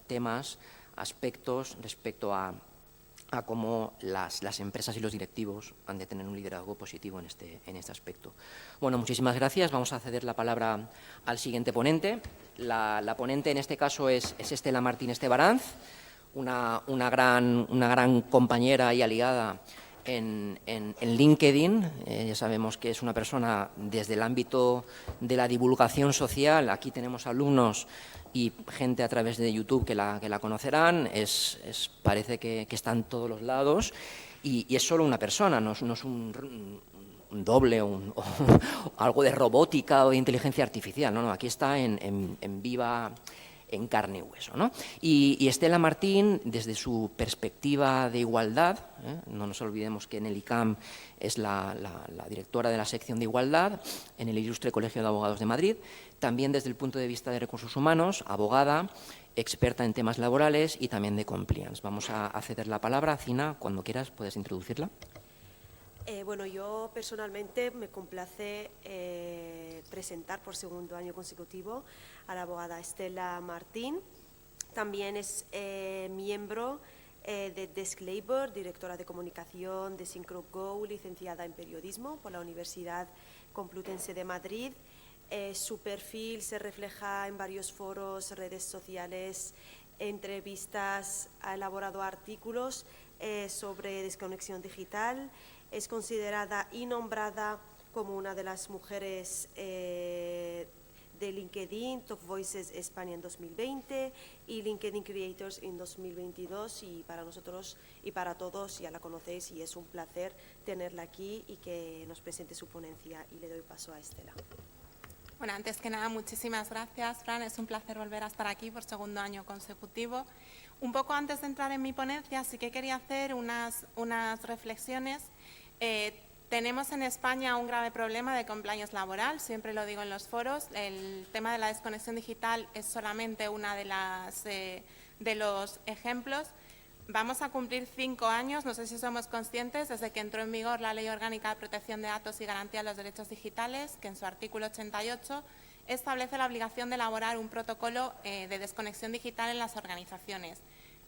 temas, aspectos respecto a cómo las empresas y los directivos han de tener un liderazgo positivo en este aspecto. Bueno, muchísimas gracias. Vamos a ceder la palabra al siguiente ponente. La ponente en este caso es Estela Martínez Tebaranz, una gran compañera y aliada en LinkedIn. Ya sabemos que es una persona desde el ámbito de la divulgación social. Aquí tenemos alumnos y gente a través de YouTube que la conocerán. Parece que está en todos los lados y es solo una persona, no es un doble o algo de robótica o de inteligencia artificial. No, aquí está en viva, en carne y hueso, ¿no? Y Estela Martín, desde su perspectiva de igualdad, no nos olvidemos que en el ICAM es la directora de la sección de igualdad, en el Ilustre Colegio de Abogados de Madrid, también desde el punto de vista de recursos humanos, abogada, experta en temas laborales y también de compliance. Vamos a ceder la palabra. Cina, cuando quieras puedes introducirla. Bueno, yo personalmente me complace presentar por segundo año consecutivo a la abogada Estela Martín. También es miembro de Desk Labor, directora de comunicación de Synchro Go, licenciada en periodismo por la Universidad Complutense de Madrid. Su perfil se refleja en varios foros, redes sociales, entrevistas, ha elaborado artículos sobre desconexión digital. Es considerada y nombrada como una de las mujeres de LinkedIn, Top Voices España en 2020 y LinkedIn Creators en 2022. Y para nosotros y para todos ya la conocéis y es un placer tenerla aquí y que nos presente su ponencia. Y le doy paso a Estela. Bueno, antes que nada, muchísimas gracias, Fran. Es un placer volver a estar aquí por segundo año consecutivo. Un poco antes de entrar en mi ponencia, sí que quería hacer unas reflexiones. Tenemos en España un grave problema de compliance laboral, siempre lo digo en los foros. El tema de la desconexión digital es solamente una de los ejemplos. Vamos a cumplir 5 años, no sé si somos conscientes, desde que entró en vigor la Ley Orgánica de Protección de Datos y Garantía de los Derechos Digitales, que en su artículo 88 establece la obligación de elaborar un protocolo de desconexión digital en las organizaciones.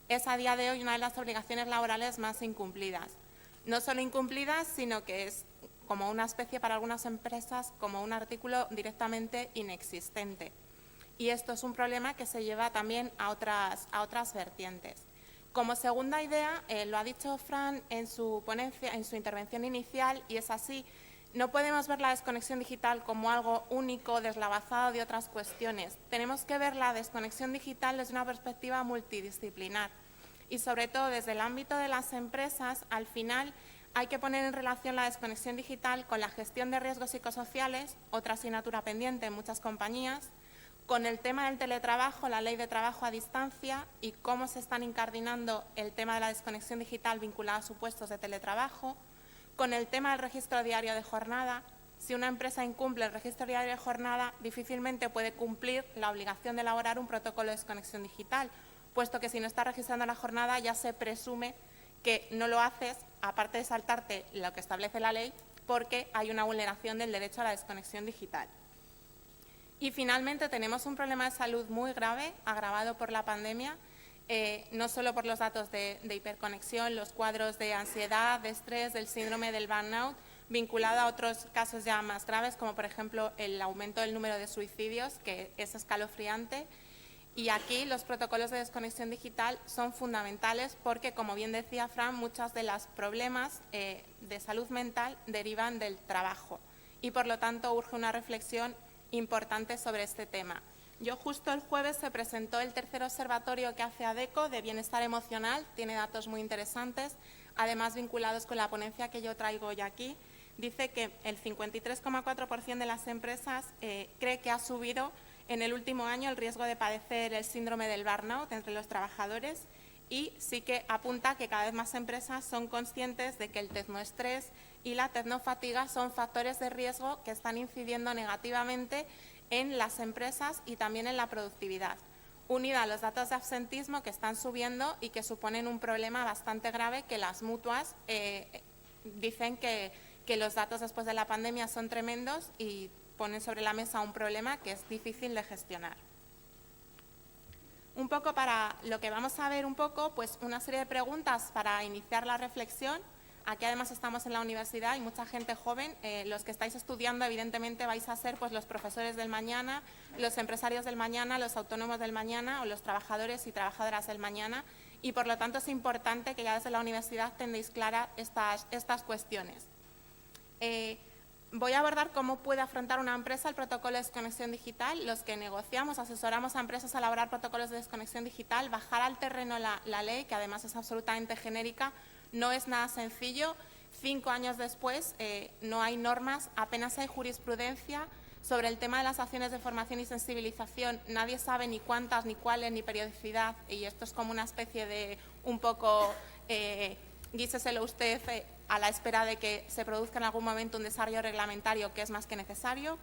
Es a día de hoy una de las obligaciones laborales más incumplidas. No solo incumplidas, sino que es como una especie para algunas empresas, como un artículo directamente inexistente. Y esto es un problema que se lleva también a otras vertientes. Como segunda idea, lo ha dicho Fran en su ponencia, en su intervención inicial, y es así, no podemos ver la desconexión digital como algo único, deslavazado de otras cuestiones. Tenemos que ver la desconexión digital desde una perspectiva multidisciplinar. Y sobre todo desde el ámbito de las empresas, al final hay que poner en relación la desconexión digital con la gestión de riesgos psicosociales, otra asignatura pendiente en muchas compañías, con el tema del teletrabajo, la ley de trabajo a distancia y cómo se están incardinando el tema de la desconexión digital vinculada a supuestos de teletrabajo, con el tema del registro diario de jornada. Si una empresa incumple el registro diario de jornada, difícilmente puede cumplir la obligación de elaborar un protocolo de desconexión digital, puesto que si no está registrando la jornada ya se presume que no lo haces, aparte de saltarte lo que establece la ley, porque hay una vulneración del derecho a la desconexión digital. Y finalmente tenemos un problema de salud muy grave, agravado por la pandemia, no solo por los datos de hiperconexión, los cuadros de ansiedad, de estrés, del síndrome del burnout, vinculado a otros casos ya más graves, como por ejemplo el aumento del número de suicidios, que es escalofriante. Y aquí los protocolos de desconexión digital son fundamentales porque, como bien decía Fran, muchos de los problemas de salud mental derivan del trabajo y, por lo tanto, urge una reflexión importante sobre este tema. Justo el jueves se presentó el tercer observatorio que hace ADECO de bienestar emocional, tiene datos muy interesantes, además vinculados con la ponencia que yo traigo hoy aquí. Dice que el 53,4% de las empresas cree que ha subido en el último año el riesgo de padecer el síndrome del burnout entre los trabajadores y sí que apunta que cada vez más empresas son conscientes de que el tecnoestrés y la tecnofatiga son factores de riesgo que están incidiendo negativamente en las empresas y también en la productividad, unida a los datos de absentismo que están subiendo y que suponen un problema bastante grave que las mutuas dicen que los datos después de la pandemia son tremendos y ponen sobre la mesa un problema que es difícil de gestionar. Un poco para lo que vamos a ver un poco, pues una serie de preguntas para iniciar la reflexión. Aquí además estamos en la universidad y mucha gente joven. Los que estáis estudiando evidentemente vais a ser pues los profesores del mañana, los empresarios del mañana, los autónomos del mañana o los trabajadores y trabajadoras del mañana, y por lo tanto es importante que ya desde la universidad tengáis claras estas cuestiones. Voy a abordar cómo puede afrontar una empresa el protocolo de desconexión digital. Los que negociamos, asesoramos a empresas a elaborar protocolos de desconexión digital, bajar al terreno la ley, que además es absolutamente genérica, no es nada sencillo. 5 años después no hay normas, apenas hay jurisprudencia. Sobre el tema de las acciones de formación y sensibilización, nadie sabe ni cuántas, ni cuáles, ni periodicidad, y esto es como una especie de un poco, guíseselo usted a la espera de que se produzca en algún momento un desarrollo reglamentario que es más que necesario.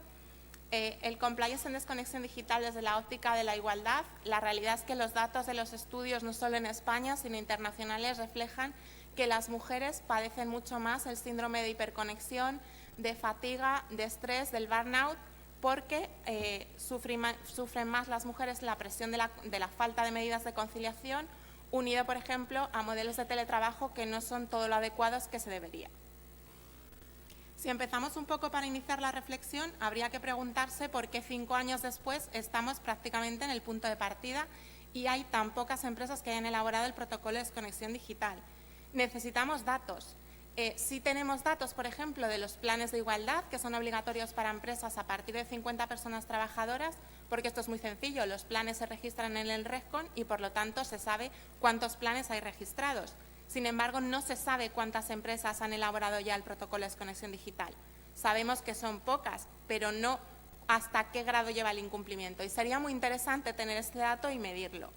El compliance en desconexión digital desde la óptica de la igualdad. La realidad es que los datos de los estudios, no solo en España, sino internacionales, reflejan que las mujeres padecen mucho más el síndrome de hiperconexión, de fatiga, de estrés, del burnout, porque sufren más las mujeres la presión de la falta de medidas de conciliación, unido, por ejemplo, a modelos de teletrabajo que no son todo lo adecuados que se debería. Si empezamos un poco para iniciar la reflexión, habría que preguntarse por qué 5 años después estamos prácticamente en el punto de partida y hay tan pocas empresas que hayan elaborado el protocolo de desconexión digital. Necesitamos datos. Sí tenemos datos, por ejemplo, de los planes de igualdad, que son obligatorios para empresas a partir de 50 personas trabajadoras, porque esto es muy sencillo, los planes se registran en el RESCON y, por lo tanto, se sabe cuántos planes hay registrados. Sin embargo, no se sabe cuántas empresas han elaborado ya el protocolo de desconexión digital. Sabemos que son pocas, pero no hasta qué grado lleva el incumplimiento. Y sería muy interesante tener este dato y medirlo.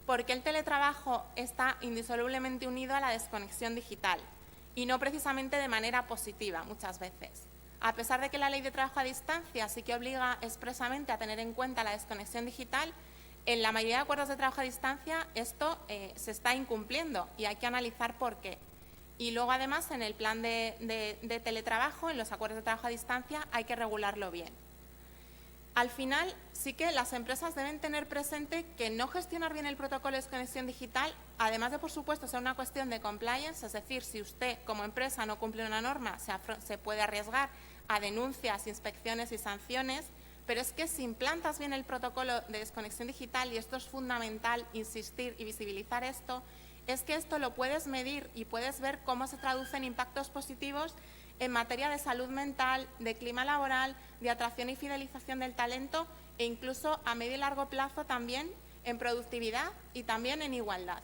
Porque el teletrabajo está indisolublemente unido a la desconexión digital y no precisamente de manera positiva muchas veces. A pesar de que la ley de trabajo a distancia sí que obliga expresamente a tener en cuenta la desconexión digital, en la mayoría de acuerdos de trabajo a distancia esto se está incumpliendo y hay que analizar por qué. Y luego además en el plan de teletrabajo, en los acuerdos de trabajo a distancia, hay que regularlo bien. Al final, sí que las empresas deben tener presente que no gestionar bien el protocolo de desconexión digital, además de, por supuesto, ser una cuestión de compliance, es decir, si usted como empresa no cumple una norma, se puede arriesgar a denuncias, inspecciones y sanciones, pero es que si implantas bien el protocolo de desconexión digital, y esto es fundamental, insistir y visibilizar esto, es que esto lo puedes medir y puedes ver cómo se traducen impactos positivos en materia de salud mental, de clima laboral, de atracción y fidelización del talento e incluso a medio y largo plazo también en productividad y también en igualdad.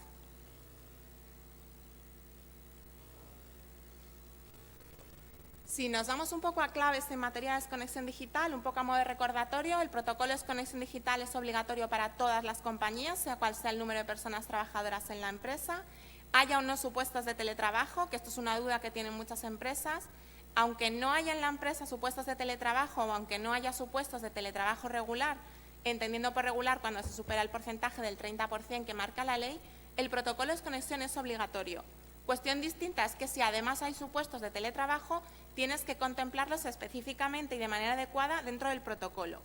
Si nos damos un poco a claves en materia de desconexión digital, un poco a modo de recordatorio, el protocolo de desconexión digital es obligatorio para todas las compañías, sea cual sea el número de personas trabajadoras en la empresa. Haya o no supuestos de teletrabajo, que esto es una duda que tienen muchas empresas. Aunque no haya en la empresa supuestos de teletrabajo o aunque no haya supuestos de teletrabajo regular, entendiendo por regular cuando se supera el porcentaje del 30% que marca la ley, el protocolo de desconexión es obligatorio. Cuestión distinta es que si además hay supuestos de teletrabajo, tienes que contemplarlos específicamente y de manera adecuada dentro del protocolo.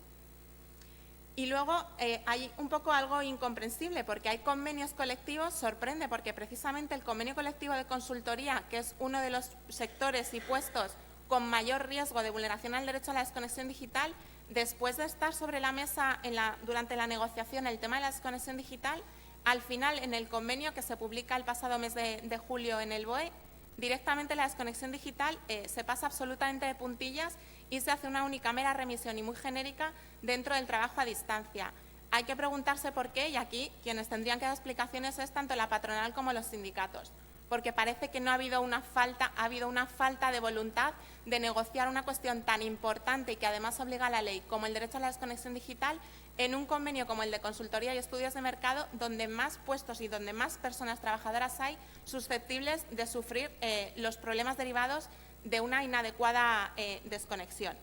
Y luego hay un poco algo incomprensible porque hay convenios colectivos, sorprende porque precisamente el convenio colectivo de consultoría, que es uno de los sectores y puestos con mayor riesgo de vulneración al derecho a la desconexión digital, después de estar sobre la mesa durante la negociación el tema de la desconexión digital, al final en el convenio que se publica el pasado mes de julio en el BOE, directamente la desconexión digital se pasa absolutamente de puntillas y se hace una única mera remisión y muy genérica dentro del trabajo a distancia. Hay que preguntarse por qué y aquí quienes tendrían que dar explicaciones es tanto la patronal como los sindicatos, porque parece que no ha habido una falta de voluntad de negociar una cuestión tan importante y que además obliga a la ley como el derecho a la desconexión digital en un convenio como el de consultoría y estudios de mercado donde más puestos y donde más personas trabajadoras hay susceptibles de sufrir los problemas derivados de una inadecuada desconexión.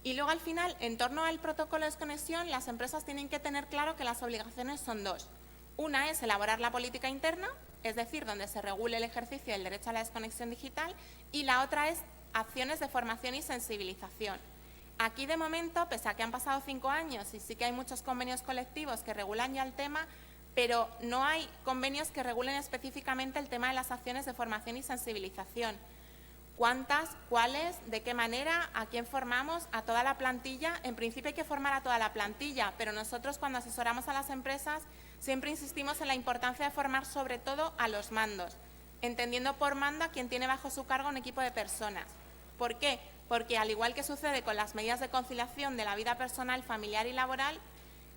Y luego, al final, en torno al protocolo de desconexión, las empresas tienen que tener claro que las obligaciones son dos. Una es elaborar la política interna, es decir, donde se regule el ejercicio del derecho a la desconexión digital, y la otra es acciones de formación y sensibilización. Aquí, de momento, pese a que han pasado 5 años y sí que hay muchos convenios colectivos que regulan ya el tema, pero no hay convenios que regulen específicamente el tema de las acciones de formación y sensibilización. ¿Cuántas? ¿Cuáles? ¿De qué manera? ¿A quién formamos? ¿A toda la plantilla? En principio hay que formar a toda la plantilla, pero nosotros, cuando asesoramos a las empresas, siempre insistimos en la importancia de formar sobre todo a los mandos, entendiendo por mando a quien tiene bajo su cargo un equipo de personas. ¿Por qué? Porque, al igual que sucede con las medidas de conciliación de la vida personal, familiar y laboral,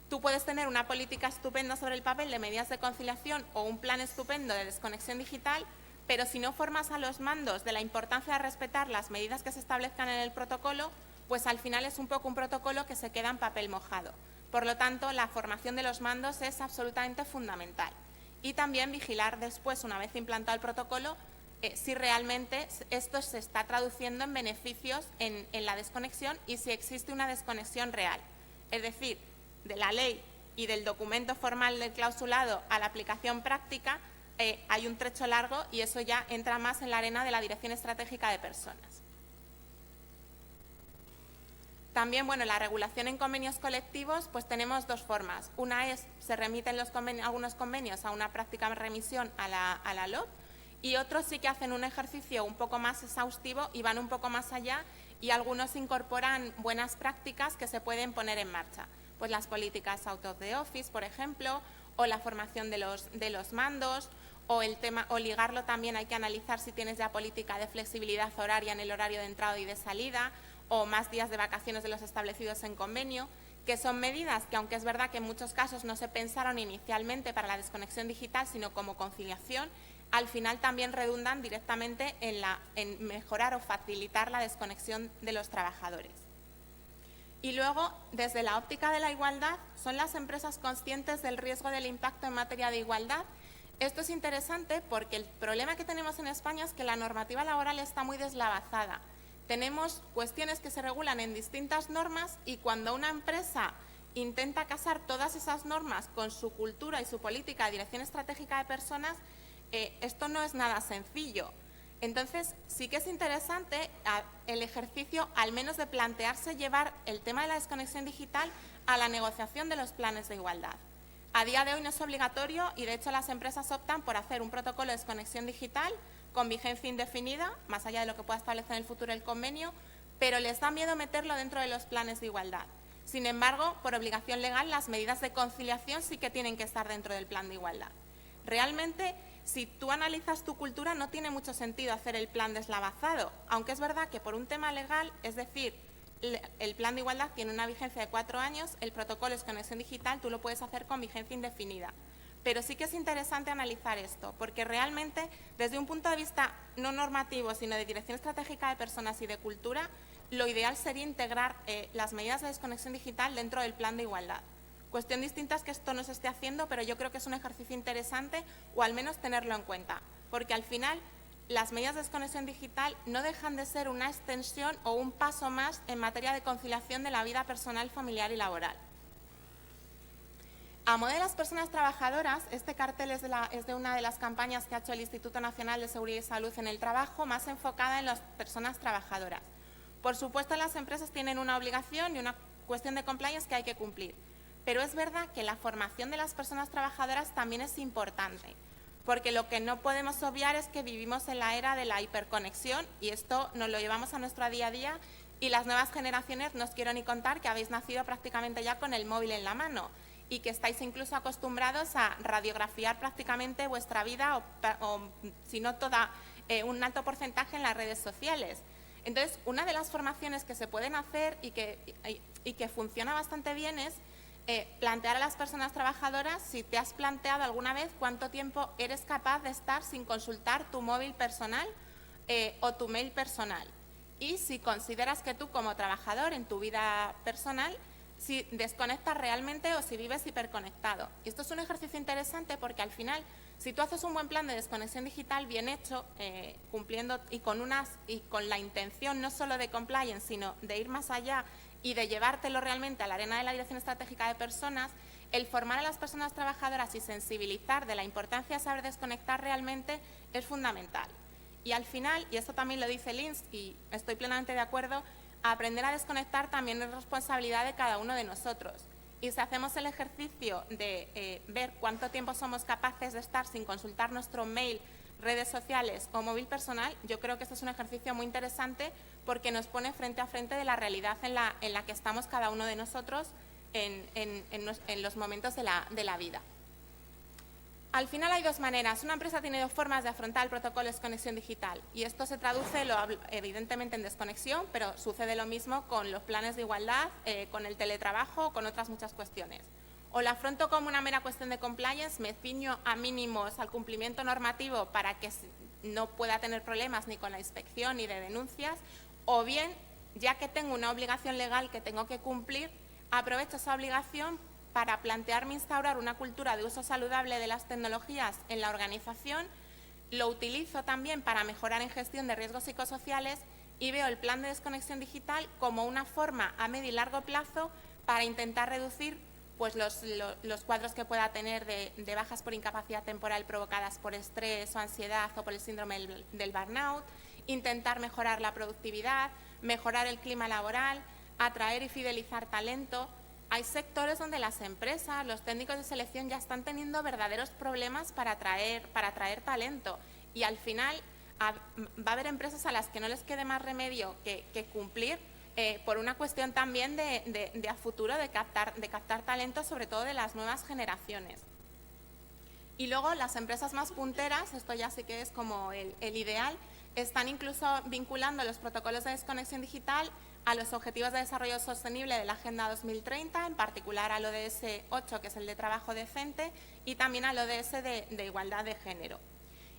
tú puedes tener una política estupenda sobre el papel de medidas de conciliación o un plan estupendo de desconexión digital, pero si no formas a los mandos de la importancia de respetar las medidas que se establezcan en el protocolo, pues al final es un poco un protocolo que se queda en papel mojado. Por lo tanto, la formación de los mandos es absolutamente fundamental. Y también vigilar después, una vez implantado el protocolo, si realmente esto se está traduciendo en beneficios en la desconexión y si existe una desconexión real. Es decir, de la ley y del documento formal del clausulado a la aplicación práctica, hay un trecho largo y eso ya entra más en la arena de la Dirección Estratégica de Personas. También, bueno, la regulación en convenios colectivos, pues tenemos dos formas. Una es, se remiten algunos convenios a una práctica remisión a la LOP, y otros sí que hacen un ejercicio un poco más exhaustivo y van un poco más allá, y algunos incorporan buenas prácticas que se pueden poner en marcha. Pues las políticas out of the office, por ejemplo, o la formación de los mandos, o ligarlo también, hay que analizar si tienes ya política de flexibilidad horaria en el horario de entrada y de salida, o más días de vacaciones de los establecidos en convenio, que son medidas que, aunque es verdad que en muchos casos no se pensaron inicialmente para la desconexión digital, sino como conciliación, al final también redundan directamente en mejorar o facilitar la desconexión de los trabajadores. Y luego, desde la óptica de la igualdad, ¿son las empresas conscientes del riesgo del impacto en materia de igualdad? Esto es interesante porque el problema que tenemos en España es que la normativa laboral está muy deslavazada. Tenemos cuestiones que se regulan en distintas normas y cuando una empresa intenta casar todas esas normas con su cultura y su política de dirección estratégica de personas, esto no es nada sencillo. Entonces, sí que es interesante el ejercicio, al menos de plantearse llevar el tema de la desconexión digital a la negociación de los planes de igualdad. A día de hoy no es obligatorio y, de hecho, las empresas optan por hacer un protocolo de desconexión digital con vigencia indefinida, más allá de lo que pueda establecer en el futuro el convenio, pero les da miedo meterlo dentro de los planes de igualdad. Sin embargo, por obligación legal, las medidas de conciliación sí que tienen que estar dentro del plan de igualdad. Realmente, si tú analizas tu cultura, no tiene mucho sentido hacer el plan deslavazado, aunque es verdad que por un tema legal, es decir, el plan de igualdad tiene una vigencia de 4 años, el protocolo de desconexión digital tú lo puedes hacer con vigencia indefinida. Pero sí que es interesante analizar esto, porque realmente, desde un punto de vista no normativo, sino de dirección estratégica de personas y de cultura, lo ideal sería integrar las medidas de desconexión digital dentro del plan de igualdad. Cuestión distinta es que esto no se esté haciendo, pero yo creo que es un ejercicio interesante, o al menos tenerlo en cuenta, porque al final las medidas de desconexión digital no dejan de ser una extensión o un paso más en materia de conciliación de la vida personal, familiar y laboral. A modo de las personas trabajadoras, este cartel es de una de las campañas que ha hecho el Instituto Nacional de Seguridad y Salud en el Trabajo, más enfocada en las personas trabajadoras. Por supuesto, las empresas tienen una obligación y una cuestión de compliance que hay que cumplir, pero es verdad que la formación de las personas trabajadoras también es importante, porque lo que no podemos obviar es que vivimos en la era de la hiperconexión y esto nos lo llevamos a nuestro día a día, y las nuevas generaciones, no os quiero ni contar que habéis nacido prácticamente ya con el móvil en la mano y que estáis incluso acostumbrados a radiografiar prácticamente vuestra vida o si no toda, un alto porcentaje en las redes sociales. Entonces, una de las formaciones que se pueden hacer y que funciona bastante bien es plantear a las personas trabajadoras si te has planteado alguna vez cuánto tiempo eres capaz de estar sin consultar tu móvil personal o tu mail personal. Y si consideras que tú, como trabajador en tu vida personal, si desconectas realmente o si vives hiperconectado. Y esto es un ejercicio interesante porque al final, si tú haces un buen plan de desconexión digital bien hecho, cumpliendo y con la intención no solo de compliance, sino de ir más allá y de llevártelo realmente a la arena de la dirección estratégica de personas, el formar a las personas trabajadoras y sensibilizar de la importancia de saber desconectar realmente es fundamental. Y al final, y esto también lo dice Linz y estoy plenamente de acuerdo, aprender a desconectar también es responsabilidad de cada uno de nosotros. Y si hacemos el ejercicio de ver cuánto tiempo somos capaces de estar sin consultar nuestro mail, redes sociales o móvil personal, yo creo que este es un ejercicio muy interesante porque nos pone frente a frente de la realidad en la que estamos cada uno de nosotros en los momentos de la vida. Al final hay dos maneras. Una empresa tiene dos formas de afrontar el protocolo de desconexión digital y esto se traduce evidentemente en desconexión, pero sucede lo mismo con los planes de igualdad, con el teletrabajo, con otras muchas cuestiones. O la afronto como una mera cuestión de compliance, me ciño a mínimos al cumplimiento normativo para que no pueda tener problemas ni con la inspección ni de denuncias, o bien, ya que tengo una obligación legal que tengo que cumplir, aprovecho esa obligación para plantearme instaurar una cultura de uso saludable de las tecnologías en la organización, lo utilizo también para mejorar en gestión de riesgos psicosociales y veo el plan de desconexión digital como una forma a medio y largo plazo para intentar reducir pues, los cuadros que pueda tener de bajas por incapacidad temporal provocadas por estrés o ansiedad o por el síndrome del burnout, intentar mejorar la productividad, mejorar el clima laboral, atraer y fidelizar talento. Hay sectores donde las empresas, los técnicos de selección ya están teniendo verdaderos problemas para atraer talento y al final va a haber empresas a las que no les quede más remedio que cumplir por una cuestión también de a futuro de captar talento, sobre todo de las nuevas generaciones. Y luego las empresas más punteras, esto ya sí que es como el ideal, están incluso vinculando los protocolos de desconexión digital a los Objetivos de Desarrollo Sostenible de la Agenda 2030, en particular al ODS 8, que es el de trabajo decente, y también al ODS de igualdad de género.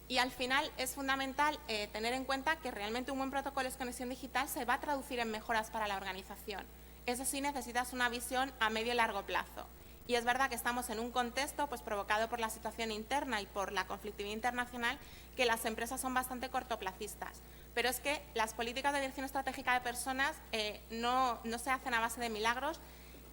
Y al final es fundamental tener en cuenta que realmente un buen protocolo de desconexión digital se va a traducir en mejoras para la organización. Eso sí, necesitas una visión a medio y largo plazo. Y es verdad que estamos en un contexto pues, provocado por la situación interna y por la conflictividad internacional que las empresas son bastante cortoplacistas. Pero es que las políticas de dirección estratégica de personas no se hacen a base de milagros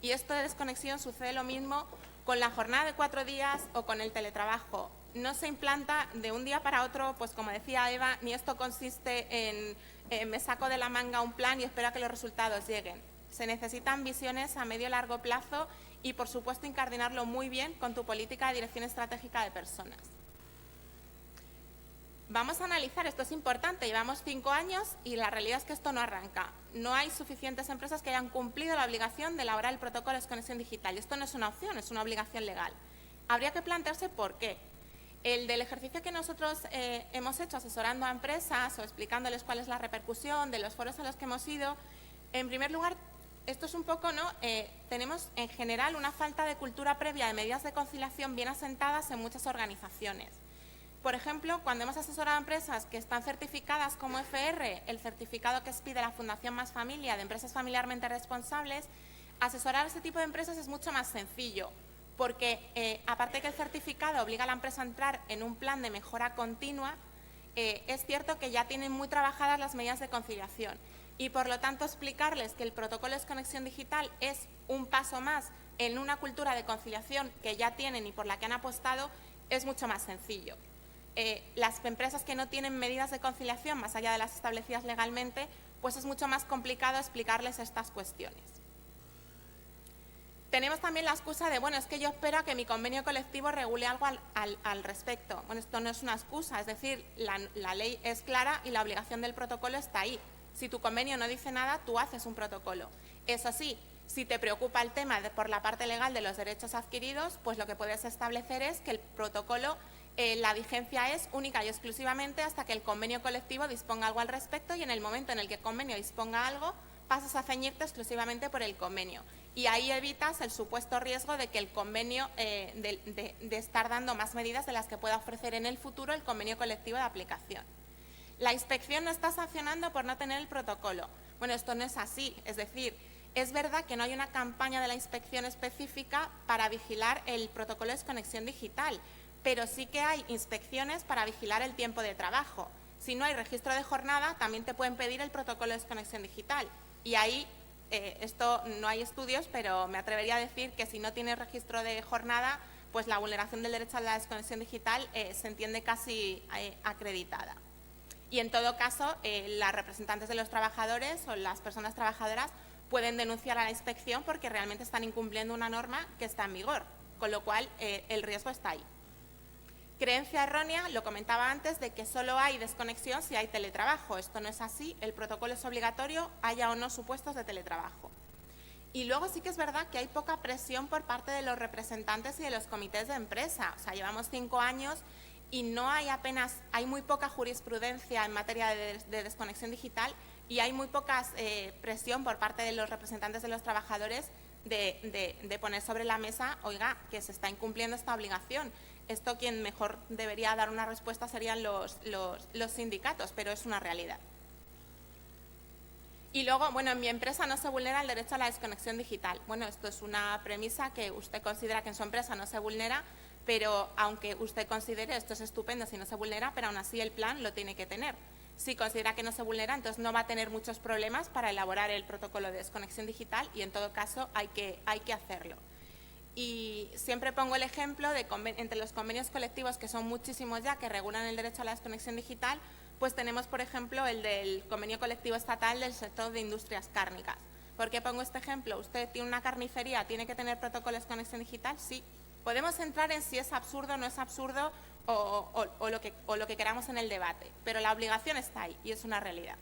y esto de desconexión sucede lo mismo con la jornada de 4 días o con el teletrabajo. No se implanta de un día para otro, pues como decía Eva, ni esto consiste en me saco de la manga un plan y espero a que los resultados lleguen. Se necesitan visiones a medio y largo plazo y, por supuesto, incardinarlo muy bien con tu política de dirección estratégica de personas. Vamos a analizar, esto es importante, llevamos 5 años y la realidad es que esto no arranca. No hay suficientes empresas que hayan cumplido la obligación de elaborar el protocolo de desconexión digital. Y esto no es una opción, es una obligación legal. Habría que plantearse por qué. El del ejercicio que nosotros hemos hecho asesorando a empresas o explicándoles cuál es la repercusión de los foros a los que hemos ido, en primer lugar, esto es un poco, ¿no? Tenemos en general una falta de cultura previa de medidas de conciliación bien asentadas en muchas organizaciones. Por ejemplo, cuando hemos asesorado a empresas que están certificadas como FR, el certificado que expide la Fundación Más Familia de empresas familiarmente responsables, asesorar a ese tipo de empresas es mucho más sencillo, porque aparte que el certificado obliga a la empresa a entrar en un plan de mejora continua, es cierto que ya tienen muy trabajadas las medidas de conciliación y por lo tanto explicarles que el protocolo de desconexión digital es un paso más en una cultura de conciliación que ya tienen y por la que han apostado es mucho más sencillo. Las empresas que no tienen medidas de conciliación más allá de las establecidas legalmente, pues es mucho más complicado explicarles estas cuestiones. Tenemos también la excusa de, bueno, es que yo espero a que mi convenio colectivo regule algo al respecto. Bueno, esto no es una excusa, es decir, la ley es clara y la obligación del protocolo está ahí. Si tu convenio no dice nada, tú haces un protocolo. Eso sí, si te preocupa el tema por la parte legal de los derechos adquiridos, pues lo que puedes establecer es que el protocolo, la vigencia es única y exclusivamente hasta que el convenio colectivo disponga algo al respecto y en el momento en el que el convenio disponga algo, pasas a ceñirte exclusivamente por el convenio. Y ahí evitas el supuesto riesgo de que el convenio, de estar dando más medidas de las que pueda ofrecer en el futuro el convenio colectivo de aplicación. La inspección no está sancionando por no tener el protocolo. Bueno, esto no es así, es decir, es verdad que no hay una campaña de la inspección específica para vigilar el protocolo de desconexión digital, pero sí que hay inspecciones para vigilar el tiempo de trabajo. Si no hay registro de jornada, también te pueden pedir el protocolo de desconexión digital. Y ahí, esto no hay estudios, pero me atrevería a decir que si no tienes registro de jornada, pues la vulneración del derecho a la desconexión digital se entiende casi acreditada. Y en todo caso, las representantes de los trabajadores o las personas trabajadoras pueden denunciar a la inspección porque realmente están incumpliendo una norma que está en vigor, con lo cual el riesgo está ahí. Creencia errónea, lo comentaba antes, de que solo hay desconexión si hay teletrabajo. Esto no es así, el protocolo es obligatorio, haya o no supuestos de teletrabajo. Y luego sí que es verdad que hay poca presión por parte de los representantes y de los comités de empresa. O sea, llevamos 5 años y no hay hay muy poca jurisprudencia en materia de desconexión digital y hay muy poca presión por parte de los representantes de los trabajadores de poner sobre la mesa, oiga, que se está incumpliendo esta obligación. Esto quien mejor debería dar una respuesta serían los sindicatos, pero es una realidad. Y luego, bueno, en mi empresa no se vulnera el derecho a la desconexión digital. Bueno, esto es una premisa que usted considera que en su empresa no se vulnera, pero aunque usted considere esto es estupendo si no se vulnera, pero aún así el plan lo tiene que tener. Si considera que no se vulnera, entonces no va a tener muchos problemas para elaborar el protocolo de desconexión digital y en todo caso hay que hacerlo. Y siempre pongo el ejemplo de entre los convenios colectivos, que son muchísimos ya, que regulan el derecho a la desconexión digital, pues tenemos, por ejemplo, el del convenio colectivo estatal del sector de industrias cárnicas. ¿Por qué pongo este ejemplo? ¿Usted tiene una carnicería, tiene que tener protocolo de desconexión digital? Sí. Podemos entrar en si es absurdo o no es absurdo o lo que queramos en el debate, pero la obligación está ahí y es una realidad.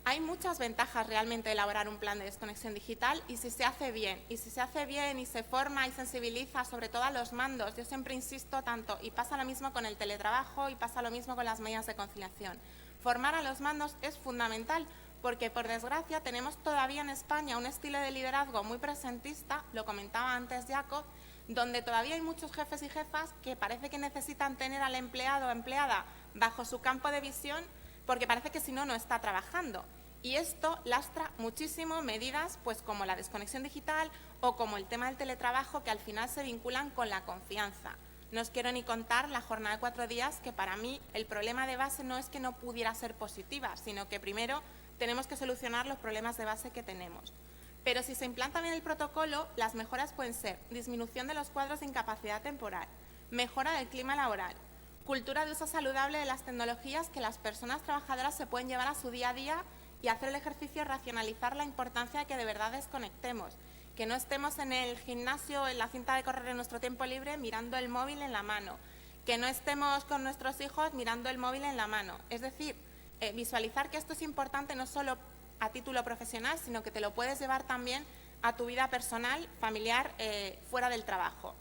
Hay muchas ventajas realmente de elaborar un plan de desconexión digital y si se hace bien, y se forma y sensibiliza sobre todo a los mandos. Yo siempre insisto tanto, y pasa lo mismo con el teletrabajo y pasa lo mismo con las medidas de conciliación. Formar a los mandos es fundamental porque, por desgracia, tenemos todavía en España un estilo de liderazgo muy presentista, lo comentaba antes Jacob, donde todavía hay muchos jefes y jefas que parece que necesitan tener al empleado o empleada bajo su campo de visión porque parece que si no, no está trabajando. Y esto lastra muchísimo medidas pues como la desconexión digital o como el tema del teletrabajo, que al final se vinculan con la confianza. No os quiero ni contar la jornada de 4 días, que para mí el problema de base no es que no pudiera ser positiva, sino que primero tenemos que solucionar los problemas de base que tenemos. Pero si se implanta bien el protocolo, las mejoras pueden ser disminución de los cuadros de incapacidad temporal, mejora del clima laboral, cultura de uso saludable de las tecnologías que las personas trabajadoras se pueden llevar a su día a día y hacer el ejercicio de racionalizar la importancia de que de verdad desconectemos, que no estemos en el gimnasio, en la cinta de correr en nuestro tiempo libre mirando el móvil en la mano, que no estemos con nuestros hijos mirando el móvil en la mano. Es decir, visualizar que esto es importante no solo a título profesional, sino que te lo puedes llevar también a tu vida personal, familiar, fuera del trabajo.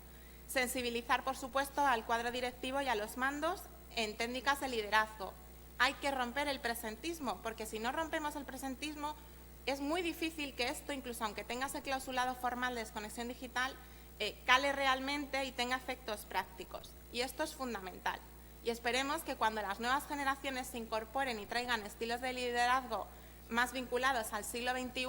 Sensibilizar, por supuesto, al cuadro directivo y a los mandos en técnicas de liderazgo. Hay que romper el presentismo, porque si no rompemos el presentismo, es muy difícil que esto, incluso aunque tengas el clausulado formal de desconexión digital, cale realmente y tenga efectos prácticos. Y esto es fundamental. Y esperemos que cuando las nuevas generaciones se incorporen y traigan estilos de liderazgo más vinculados al siglo XXI,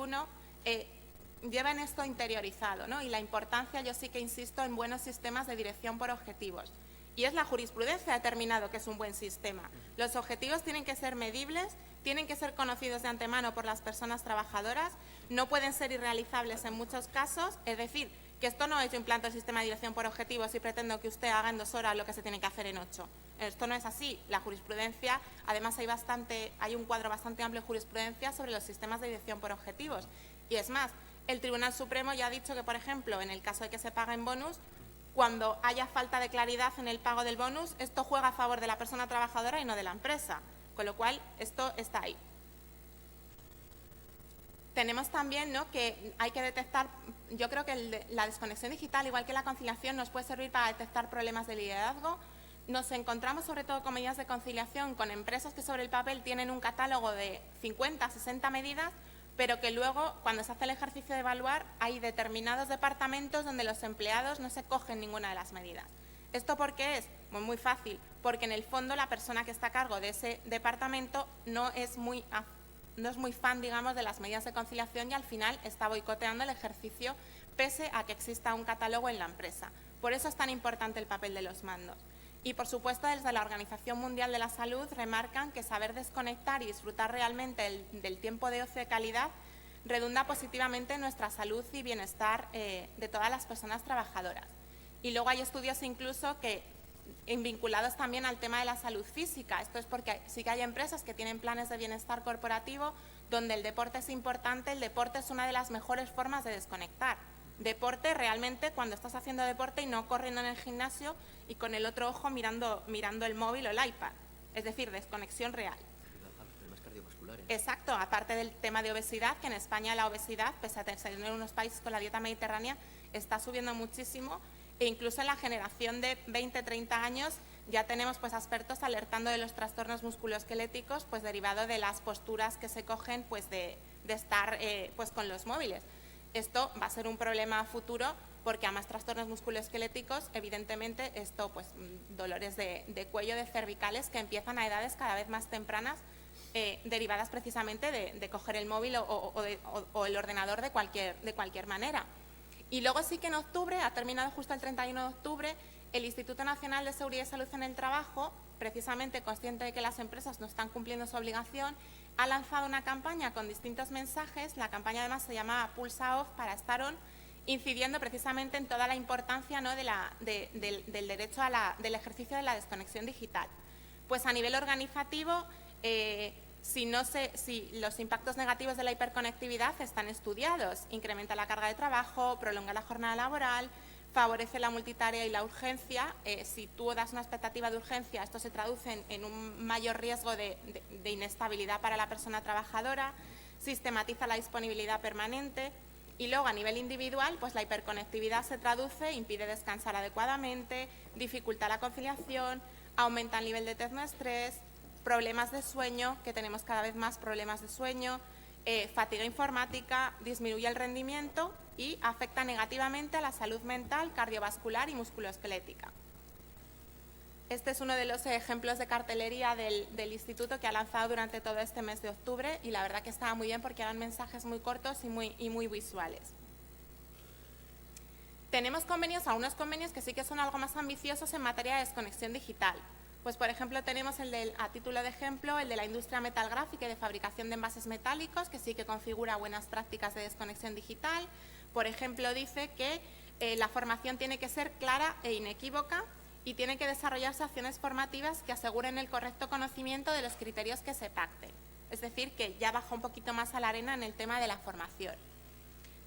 lleven esto interiorizado, ¿no? Y la importancia, yo sí que insisto, en buenos sistemas de dirección por objetivos. Y es la jurisprudencia determinado que es un buen sistema. Los objetivos tienen que ser medibles, tienen que ser conocidos de antemano por las personas trabajadoras, no pueden ser irrealizables en muchos casos, es decir, que esto no es yo implanto el sistema de dirección por objetivos y pretendo que usted haga en 2 horas lo que se tiene que hacer en 8. Esto no es así. La jurisprudencia, además hay un cuadro bastante amplio de jurisprudencia sobre los sistemas de dirección por objetivos. Y es más, el Tribunal Supremo ya ha dicho que, por ejemplo, en el caso de que se paguen bonus, cuando haya falta de claridad en el pago del bonus, esto juega a favor de la persona trabajadora y no de la empresa, con lo cual esto está ahí. Tenemos también, ¿no?, que hay que detectar, yo creo que la desconexión digital, igual que la conciliación, nos puede servir para detectar problemas de liderazgo. Nos encontramos sobre todo con medidas de conciliación, con empresas que sobre el papel tienen un catálogo de 50, 60 medidas, pero que luego, cuando se hace el ejercicio de evaluar, hay determinados departamentos donde los empleados no se cogen ninguna de las medidas. ¿Esto por qué es? Pues muy fácil, porque en el fondo la persona que está a cargo de ese departamento no es muy fan, digamos, de las medidas de conciliación y al final está boicoteando el ejercicio pese a que exista un catálogo en la empresa. Por eso es tan importante el papel de los mandos. Y, por supuesto, desde la Organización Mundial de la Salud remarcan que saber desconectar y disfrutar realmente del tiempo de ocio de calidad redunda positivamente en nuestra salud y bienestar de todas las personas trabajadoras. Y luego hay estudios incluso que vinculados también al tema de la salud física. Esto es porque sí que hay empresas que tienen planes de bienestar corporativo donde el deporte es importante. El deporte es una de las mejores formas de desconectar. Deporte realmente cuando estás haciendo deporte y no corriendo en el gimnasio y con el otro ojo mirando el móvil o el iPad. Es decir, desconexión real. Exacto, aparte del tema de obesidad, que en España la obesidad, pese a tener unos países con la dieta mediterránea, está subiendo muchísimo, e incluso en la generación de 20-30 años ya tenemos pues expertos alertando de los trastornos musculoesqueléticos pues derivado de las posturas que se cogen pues de estar pues con los móviles. Esto va a ser un problema futuro porque a más trastornos musculoesqueléticos, evidentemente, esto pues dolores de cuello, de cervicales que empiezan a edades cada vez más tempranas, derivadas precisamente de coger el móvil o el ordenador de cualquier manera. Y luego sí que en octubre, ha terminado justo el 31 de octubre, el Instituto Nacional de Seguridad y Salud en el Trabajo, precisamente consciente de que las empresas no están cumpliendo su obligación, ha lanzado una campaña con distintos mensajes. La campaña además se llama Pulsa Off para estar on, incidiendo precisamente en toda la importancia, ¿no?, del derecho del ejercicio de la desconexión digital. Pues a nivel organizativo, si los impactos negativos de la hiperconectividad están estudiados, incrementa la carga de trabajo, prolonga la jornada laboral, favorece la multitarea y la urgencia. Si tú das una expectativa de urgencia, esto se traduce en un mayor riesgo de inestabilidad para la persona trabajadora, sistematiza la disponibilidad permanente. Y luego, a nivel individual, pues la hiperconectividad se traduce, impide descansar adecuadamente, dificulta la conciliación, aumenta el nivel de tecnoestrés, problemas de sueño, que tenemos cada vez más problemas de sueño, fatiga informática, disminuye el rendimiento y afecta negativamente a la salud mental, cardiovascular y musculoesquelética. Este es uno de los ejemplos de cartelería del instituto que ha lanzado durante todo este mes de octubre y la verdad que estaba muy bien porque eran mensajes muy cortos y muy visuales. Tenemos algunos convenios que sí que son algo más ambiciosos en materia de desconexión digital. Pues, por ejemplo, tenemos a título de ejemplo, el de la industria metalgráfica y de fabricación de envases metálicos, que sí que configura buenas prácticas de desconexión digital. Por ejemplo, dice que la formación tiene que ser clara e inequívoca y tienen que desarrollarse acciones formativas que aseguren el correcto conocimiento de los criterios que se pacten. Es decir, que ya baja un poquito más a la arena en el tema de la formación.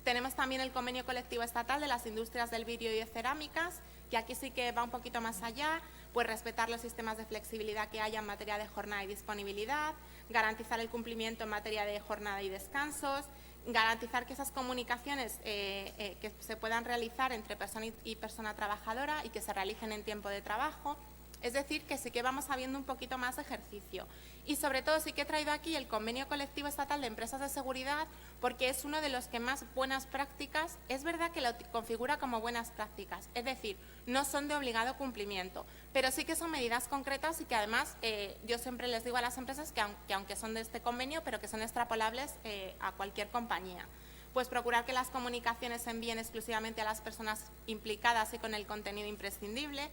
Tenemos también el convenio colectivo estatal de las industrias del vidrio y de cerámicas, que aquí sí que va un poquito más allá, pues respetar los sistemas de flexibilidad que haya en materia de jornada y disponibilidad, garantizar el cumplimiento en materia de jornada y descansos, garantizar que esas comunicaciones que se puedan realizar entre persona y persona trabajadora y que se realicen en tiempo de trabajo. Es decir, que sí que vamos habiendo un poquito más de ejercicio. Y sobre todo sí que he traído aquí el convenio colectivo estatal de empresas de seguridad porque es uno de los que más buenas prácticas, es verdad que lo configura como buenas prácticas, es decir, no son de obligado cumplimiento, pero sí que son medidas concretas y que además yo siempre les digo a las empresas que aunque son de este convenio, pero que son extrapolables a cualquier compañía. Pues procurar que las comunicaciones se envíen exclusivamente a las personas implicadas y con el contenido imprescindible.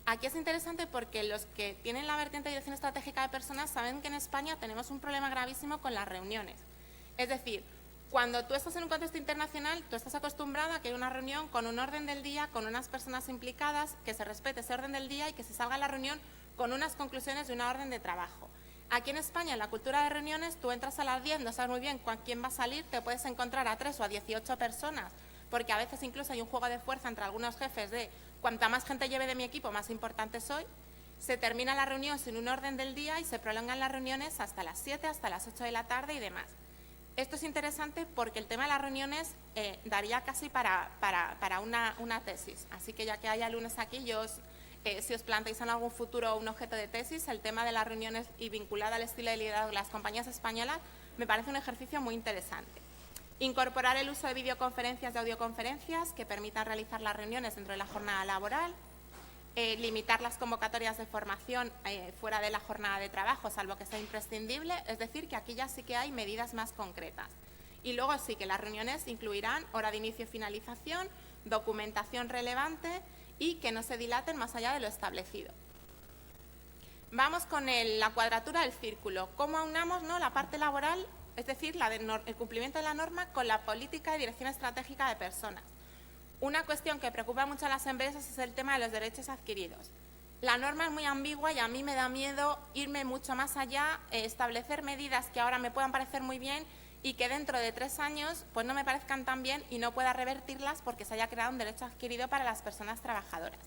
Aquí es interesante porque los que tienen la vertiente de dirección estratégica de personas saben que en España tenemos un problema gravísimo con las reuniones. Es decir, cuando tú estás en un contexto internacional, tú estás acostumbrado a que hay una reunión con un orden del día, con unas personas implicadas, que se respete ese orden del día y que se salga la reunión con unas conclusiones de una orden de trabajo. Aquí en España, en la cultura de reuniones, tú entras a las 10, no sabes muy bien con quién va a salir, te puedes encontrar a 3 o a 18 personas, porque a veces incluso hay un juego de fuerza entre algunos jefes de cuanta más gente lleve de mi equipo, más importante soy. Se termina la reunión sin un orden del día y se prolongan las reuniones hasta las 7, hasta las 8 de la tarde y demás. Esto es interesante porque el tema de las reuniones daría casi para una tesis. Así que ya que hay alumnos aquí, si os planteáis en algún futuro un objeto de tesis, el tema de las reuniones y vinculado al estilo de liderazgo de las compañías españolas me parece un ejercicio muy interesante. Incorporar el uso de videoconferencias y audioconferencias que permitan realizar las reuniones dentro de la jornada laboral. Limitar las convocatorias de formación fuera de la jornada de trabajo, salvo que sea imprescindible, es decir, que aquí ya sí que hay medidas más concretas. Y luego sí que las reuniones incluirán hora de inicio y finalización, documentación relevante y que no se dilaten más allá de lo establecido. Vamos con la cuadratura del círculo. ¿Cómo aunamos, no, la parte laboral, es decir, el cumplimiento de la norma, con la política de dirección estratégica de personas? Una cuestión que preocupa mucho a las empresas es el tema de los derechos adquiridos. La norma es muy ambigua y a mí me da miedo irme mucho más allá, establecer medidas que ahora me puedan parecer muy bien y que dentro de 3 años pues no me parezcan tan bien y no pueda revertirlas porque se haya creado un derecho adquirido para las personas trabajadoras.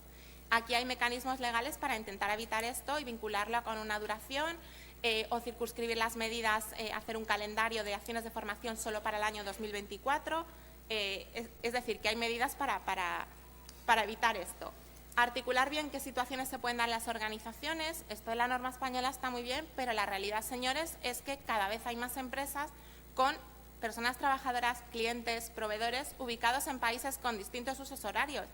Aquí hay mecanismos legales para intentar evitar esto y vincularlo con una duración o circunscribir las medidas, hacer un calendario de acciones de formación solo para el año 2024. Es decir, que hay medidas para evitar esto. Articular bien qué situaciones se pueden dar en las organizaciones. Esto de la norma española está muy bien, pero la realidad, señores, es que cada vez hay más empresas con personas trabajadoras, clientes, proveedores ubicados en países con distintos usos horarios.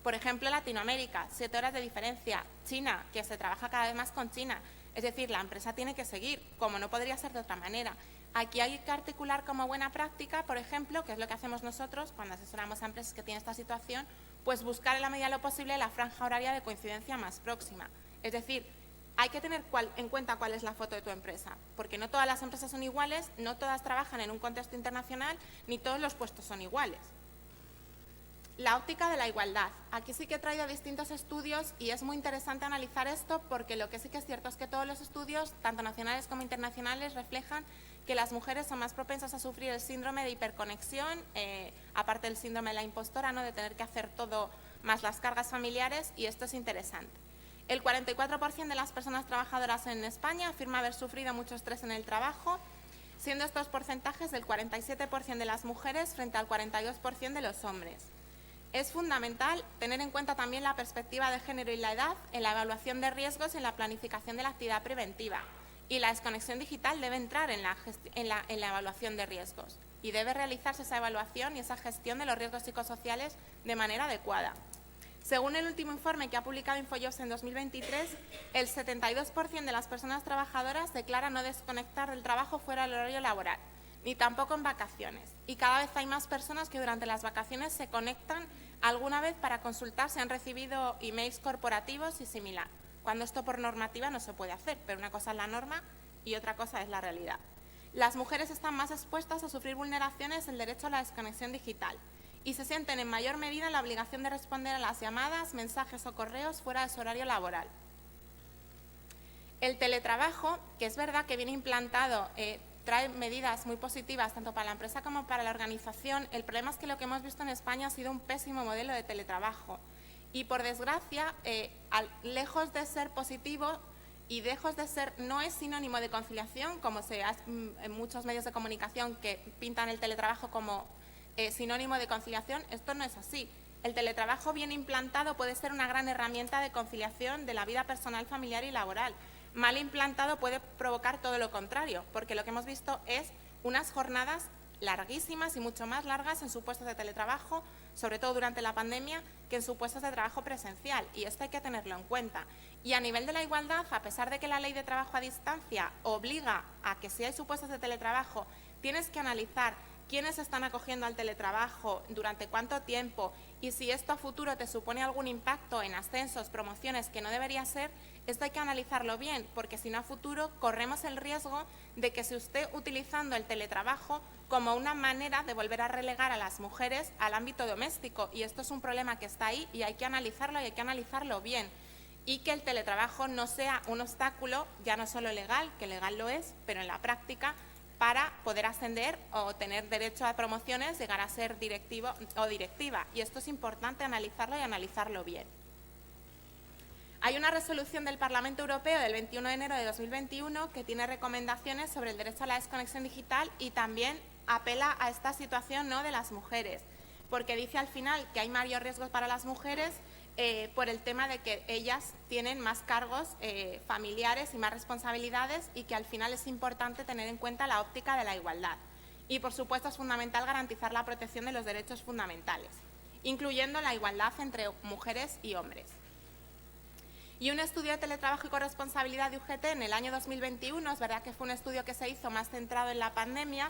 Por ejemplo, Latinoamérica, 7 horas de diferencia. China, que se trabaja cada vez más con China. Es decir, la empresa tiene que seguir, como no podría ser de otra manera. Aquí hay que articular como buena práctica, por ejemplo, que es lo que hacemos nosotros cuando asesoramos a empresas que tienen esta situación, pues buscar en la medida de lo posible la franja horaria de coincidencia más próxima. Es decir, hay que tener en cuenta cuál es la foto de tu empresa, porque no todas las empresas son iguales, no todas trabajan en un contexto internacional, ni todos los puestos son iguales. La óptica de la igualdad. Aquí sí que he traído distintos estudios y es muy interesante analizar esto porque lo que sí que es cierto es que todos los estudios, tanto nacionales como internacionales, reflejan que las mujeres son más propensas a sufrir el síndrome de hiperconexión, aparte del síndrome de la impostora, ¿no?, de tener que hacer todo más las cargas familiares, y esto es interesante. El 44% de las personas trabajadoras en España afirma haber sufrido mucho estrés en el trabajo, siendo estos porcentajes del 47% de las mujeres frente al 42% de los hombres. Es fundamental tener en cuenta también la perspectiva de género y la edad en la evaluación de riesgos y en la planificación de la actividad preventiva. Y la desconexión digital debe entrar en la evaluación de riesgos y debe realizarse esa evaluación y esa gestión de los riesgos psicosociales de manera adecuada. Según el último informe que ha publicado Infojobs en 2023, el 72% de las personas trabajadoras declara no desconectar del trabajo fuera del horario laboral, ni tampoco en vacaciones. Y cada vez hay más personas que durante las vacaciones se conectan alguna vez para consultar si han recibido emails corporativos y similar, cuando esto por normativa no se puede hacer, pero una cosa es la norma y otra cosa es la realidad. Las mujeres están más expuestas a sufrir vulneraciones del derecho a la desconexión digital y se sienten en mayor medida en la obligación de responder a las llamadas, mensajes o correos fuera de su horario laboral. El teletrabajo, que es verdad que viene implantado, trae medidas muy positivas tanto para la empresa como para la organización. El problema es que lo que hemos visto en España ha sido un pésimo modelo de teletrabajo y, por desgracia, lejos de ser positivo y lejos de ser, no es sinónimo de conciliación, como se hace en muchos medios de comunicación que pintan el teletrabajo como sinónimo de conciliación. Esto no es así. El teletrabajo bien implantado puede ser una gran herramienta de conciliación de la vida personal, familiar y laboral. Mal implantado puede provocar todo lo contrario, porque lo que hemos visto es unas jornadas larguísimas y mucho más largas en sus puestos de teletrabajo, sobre todo durante la pandemia, que en sus puestos de trabajo presencial, y esto hay que tenerlo en cuenta. Y a nivel de la igualdad, a pesar de que la ley de trabajo a distancia obliga a que si hay supuestos de teletrabajo, tienes que analizar quiénes están acogiendo al teletrabajo, durante cuánto tiempo y si esto a futuro te supone algún impacto en ascensos, promociones, que no debería ser, esto hay que analizarlo bien, porque si no a futuro corremos el riesgo de que se esté utilizando el teletrabajo como una manera de volver a relegar a las mujeres al ámbito doméstico, y esto es un problema que está ahí y hay que analizarlo y hay que analizarlo bien, y que el teletrabajo no sea un obstáculo, ya no solo legal, que legal lo es, pero en la práctica, para poder ascender o tener derecho a promociones, llegar a ser directivo o directiva. Y esto es importante analizarlo y analizarlo bien. Hay una resolución del Parlamento Europeo del 21 de enero de 2021 que tiene recomendaciones sobre el derecho a la desconexión digital y también apela a esta situación, ¿no?, de las mujeres, porque dice al final que hay mayor riesgos para las mujeres por el tema de que ellas tienen más cargos familiares y más responsabilidades, y que al final es importante tener en cuenta la óptica de la igualdad. Y, por supuesto, es fundamental garantizar la protección de los derechos fundamentales, incluyendo la igualdad entre mujeres y hombres. Y un estudio de teletrabajo y corresponsabilidad de UGT en el año 2021, es verdad que fue un estudio que se hizo más centrado en la pandemia,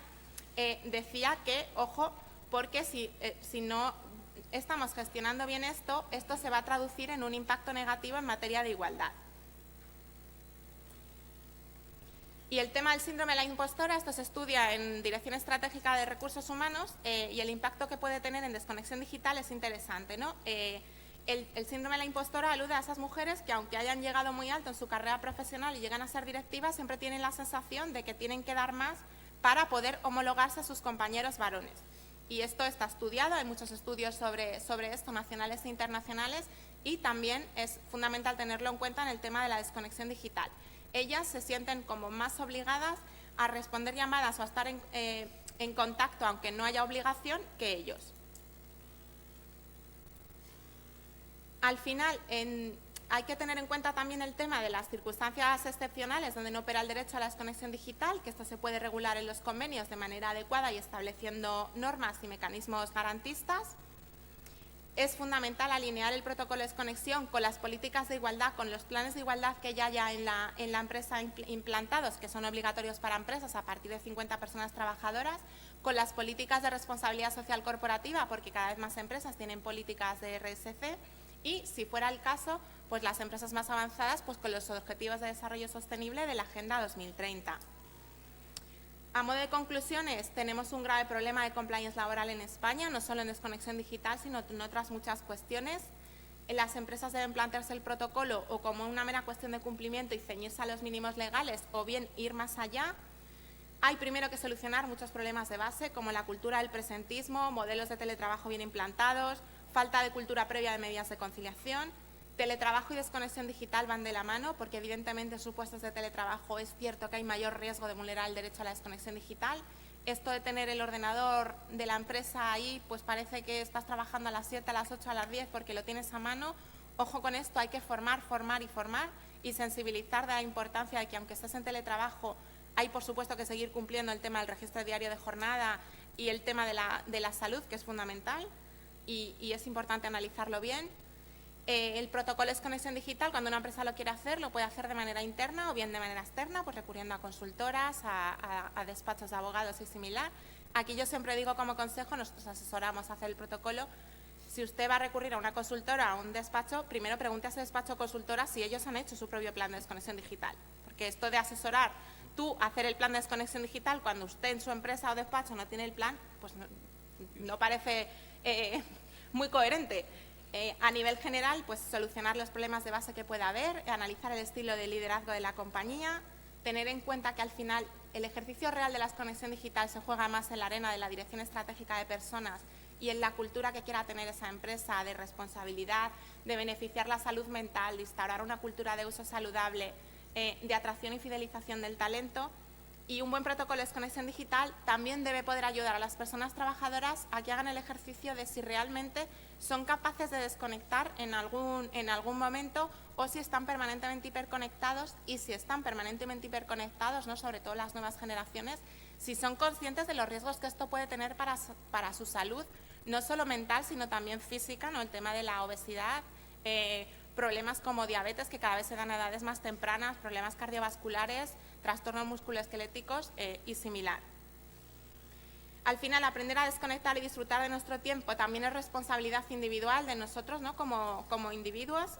decía que, ojo, porque si no estamos gestionando bien esto se va a traducir en un impacto negativo en materia de igualdad. Y el tema del síndrome de la impostora, esto se estudia en Dirección Estratégica de Recursos Humanos y el impacto que puede tener en desconexión digital es interesante, ¿no? El síndrome de la impostora alude a esas mujeres que, aunque hayan llegado muy alto en su carrera profesional y llegan a ser directivas, siempre tienen la sensación de que tienen que dar más para poder homologarse a sus compañeros varones. Y esto está estudiado, hay muchos estudios sobre esto, nacionales e internacionales, y también es fundamental tenerlo en cuenta en el tema de la desconexión digital. Ellas se sienten como más obligadas a responder llamadas o a estar en contacto, aunque no haya obligación, que ellos. Al final, hay que tener en cuenta también el tema de las circunstancias excepcionales donde no opera el derecho a la desconexión digital, que esto se puede regular en los convenios de manera adecuada y estableciendo normas y mecanismos garantistas. Es fundamental alinear el protocolo de desconexión con las políticas de igualdad, con los planes de igualdad que ya hay en la empresa implantados, que son obligatorios para empresas a partir de 50 personas trabajadoras, con las políticas de responsabilidad social corporativa, porque cada vez más empresas tienen políticas de RSC, y, si fuera el caso, pues las empresas más avanzadas, pues con los Objetivos de Desarrollo Sostenible de la Agenda 2030. A modo de conclusiones, tenemos un grave problema de compliance laboral en España, no solo en desconexión digital, sino en otras muchas cuestiones. Las empresas deben plantearse el protocolo o como una mera cuestión de cumplimiento y ceñirse a los mínimos legales, o bien ir más allá. Hay primero que solucionar muchos problemas de base, como la cultura del presentismo, modelos de teletrabajo bien implantados, falta de cultura previa de medidas de conciliación. Teletrabajo y desconexión digital van de la mano, porque evidentemente en supuestos de teletrabajo es cierto que hay mayor riesgo de vulnerar el derecho a la desconexión digital. Esto de tener el ordenador de la empresa ahí, pues parece que estás trabajando a las 7, a las 8, a las 10 porque lo tienes a mano. Ojo con esto, hay que formar y sensibilizar de la importancia de que, aunque estés en teletrabajo, hay por supuesto que seguir cumpliendo el tema del registro diario de jornada y el tema de la salud, que es fundamental. Y es importante analizarlo bien. El protocolo de desconexión digital, cuando una empresa lo quiere hacer, lo puede hacer de manera interna o bien de manera externa, pues recurriendo a consultoras, a despachos de abogados y similar. Aquí yo siempre digo como consejo, nosotros asesoramos a hacer el protocolo. Si usted va a recurrir a una consultora o a un despacho, primero pregunte a ese despacho o consultora si ellos han hecho su propio plan de desconexión digital. Porque esto de asesorar tú a hacer el plan de desconexión digital cuando usted en su empresa o despacho no tiene el plan, pues no parece muy coherente. A nivel general, pues solucionar los problemas de base que pueda haber, analizar el estilo de liderazgo de la compañía, tener en cuenta que al final el ejercicio real de la desconexión digital se juega más en la arena de la dirección estratégica de personas y en la cultura que quiera tener esa empresa de responsabilidad, de beneficiar la salud mental, de instaurar una cultura de uso saludable, de atracción y fidelización del talento. Y un buen protocolo de desconexión digital también debe poder ayudar a las personas trabajadoras a que hagan el ejercicio de si realmente son capaces de desconectar en algún momento, o si están permanentemente hiperconectados, y si están permanentemente hiperconectados, ¿no?, sobre todo las nuevas generaciones, si son conscientes de los riesgos que esto puede tener para su salud, no solo mental, sino también física, ¿no?, el tema de la obesidad, problemas como diabetes, que cada vez se dan a edades más tempranas, problemas cardiovasculares, trastornos musculoesqueléticos y similar. Al final, aprender a desconectar y disfrutar de nuestro tiempo también es responsabilidad individual de nosotros, ¿no?, como individuos,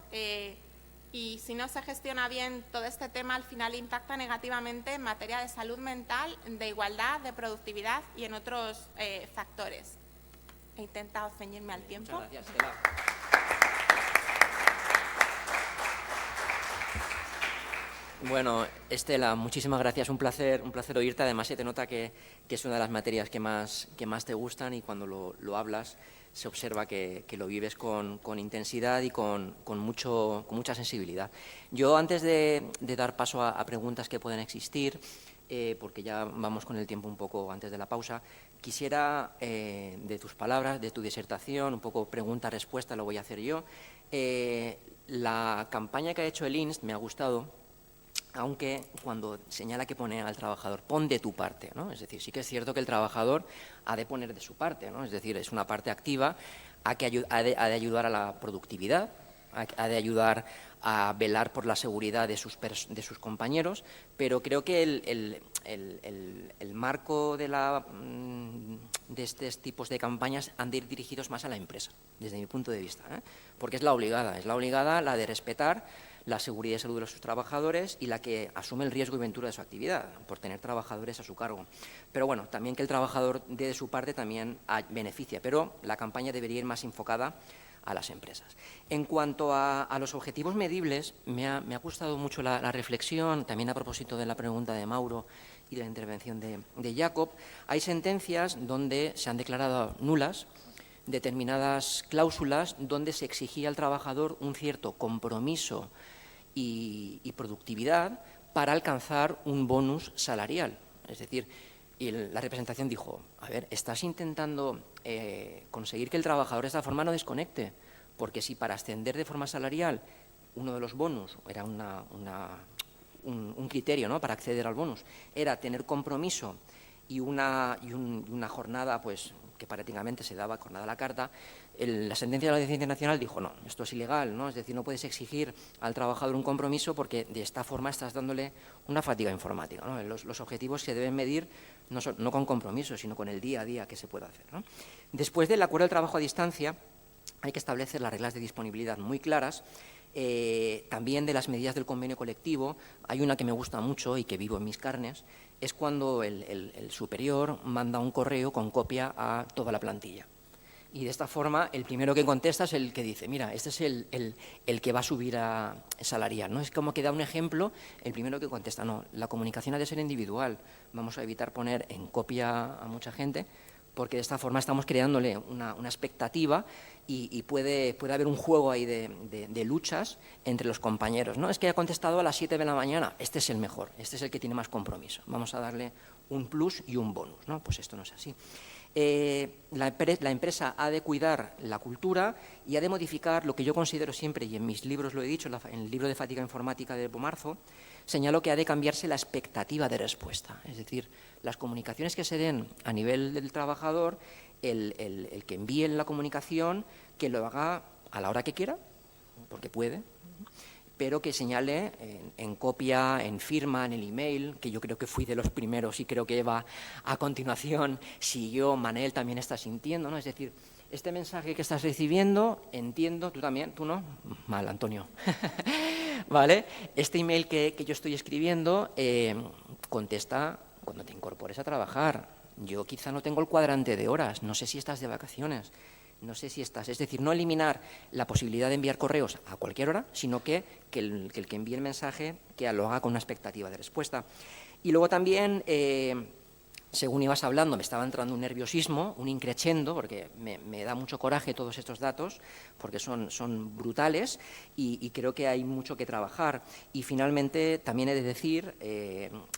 y si no se gestiona bien todo este tema, al final impacta negativamente en materia de salud mental, de igualdad, de productividad y en otros factores. He intentado ceñirme al tiempo. Muchas gracias, Estela. Bueno, Estela, muchísimas gracias. Un placer oírte. Además, se te nota que es una de las materias que más te gustan, y cuando lo hablas se observa que lo vives con intensidad y con mucha sensibilidad. Yo, antes de dar paso a preguntas que pueden existir, porque ya vamos con el tiempo un poco antes de la pausa, quisiera, de tus palabras, de tu disertación, un poco pregunta-respuesta, lo voy a hacer yo. La campaña que ha hecho el INSS me ha gustado, aunque cuando señala que pone al trabajador, pon de tu parte, ¿no? Es decir, sí que es cierto que el trabajador ha de poner de su parte, ¿no? Es decir, es una parte activa, ha de ayudar a la productividad, ha de ayudar a velar por la seguridad de sus compañeros, pero creo que el marco de estos tipos de campañas han de ir dirigidos más a la empresa, desde mi punto de vista, porque es la obligada la de respetar la seguridad y salud de sus trabajadores, y la que asume el riesgo y ventura de su actividad por tener trabajadores a su cargo. Pero bueno, también que el trabajador dé de su parte también beneficia, pero la campaña debería ir más enfocada a las empresas. En cuanto a los objetivos medibles, me ha gustado mucho la reflexión, también a propósito de la pregunta de Mauro y de la intervención de Jacob. Hay sentencias donde se han declarado nulas determinadas cláusulas donde se exigía al trabajador un cierto compromiso y productividad para alcanzar un bonus salarial. Es decir, la representación dijo, a ver, estás intentando conseguir que el trabajador de esta forma no desconecte, porque si para ascender de forma salarial uno de los bonus era un criterio, ¿no?, para acceder al bonus, era tener compromiso y una jornada pues que prácticamente se daba jornada a la carta, la sentencia de la Audiencia Internacional dijo, no, esto es ilegal, ¿no? Es decir, no puedes exigir al trabajador un compromiso porque de esta forma estás dándole una fatiga informática, ¿no? Los objetivos se deben medir no con compromiso, sino con el día a día que se puede hacer, ¿no? Después del acuerdo de trabajo a distancia, hay que establecer las reglas de disponibilidad muy claras. También de las medidas del convenio colectivo, hay una que me gusta mucho y que vivo en mis carnes, es cuando el superior manda un correo con copia a toda la plantilla. Y de esta forma, el primero que contesta es el que dice, mira, este es el que va a subir a salarial, ¿no? Es como que da un ejemplo, el primero que contesta, no, la comunicación ha de ser individual, vamos a evitar poner en copia a mucha gente, porque de esta forma estamos creándole una expectativa y puede haber un juego ahí de luchas entre los compañeros, ¿no? Es que ha contestado a las 7 de la mañana, este es el mejor, este es el que tiene más compromiso, vamos a darle un plus y un bonus, ¿no? Pues esto no es así. La empresa ha de cuidar la cultura y ha de modificar lo que yo considero siempre, y en mis libros lo he dicho, en el libro de Fatiga Informática de Bomarzo, señalo que ha de cambiarse la expectativa de respuesta. Es decir, las comunicaciones que se den a nivel del trabajador, el que envíe la comunicación, que lo haga a la hora que quiera, porque puede, pero que señale en copia, en firma, en el email, que yo creo que fui de los primeros y creo que Eva a continuación siguió, Manel también está sintiendo, ¿no? Es decir, este mensaje que estás recibiendo, entiendo, tú también, tú no, mal, Antonio, ¿vale? Este email que yo estoy escribiendo, contesta cuando te incorpores a trabajar. Yo quizá no tengo el cuadrante de horas, no sé si estás de vacaciones, no sé si estás... Es decir, no eliminar la posibilidad de enviar correos a cualquier hora, sino que el que envíe el mensaje que lo haga con una expectativa de respuesta. Y luego también, según ibas hablando, me estaba entrando un nerviosismo, un increchendo, porque me da mucho coraje todos estos datos, porque son brutales y creo que hay mucho que trabajar. Y finalmente, también he de decir,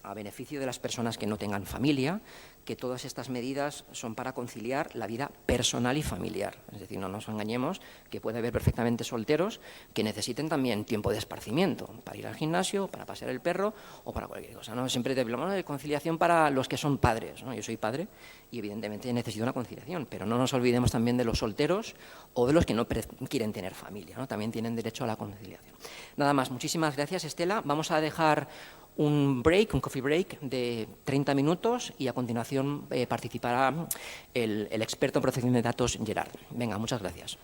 a beneficio de las personas que no tengan familia, que todas estas medidas son para conciliar la vida personal y familiar. Es decir, no nos engañemos, que puede haber perfectamente solteros que necesiten también tiempo de esparcimiento, para ir al gimnasio, para pasear el perro o para cualquier cosa, ¿no? Siempre hablamos de conciliación para los que son padres, ¿no? Yo soy padre y evidentemente necesito una conciliación, pero no nos olvidemos también de los solteros o de los que no quieren tener familia, ¿no? También tienen derecho a la conciliación. Nada más, muchísimas gracias, Estela. Vamos a dejar un coffee break de 30 minutos y a continuación participará el experto en protección de datos, Gerard. Venga, muchas gracias.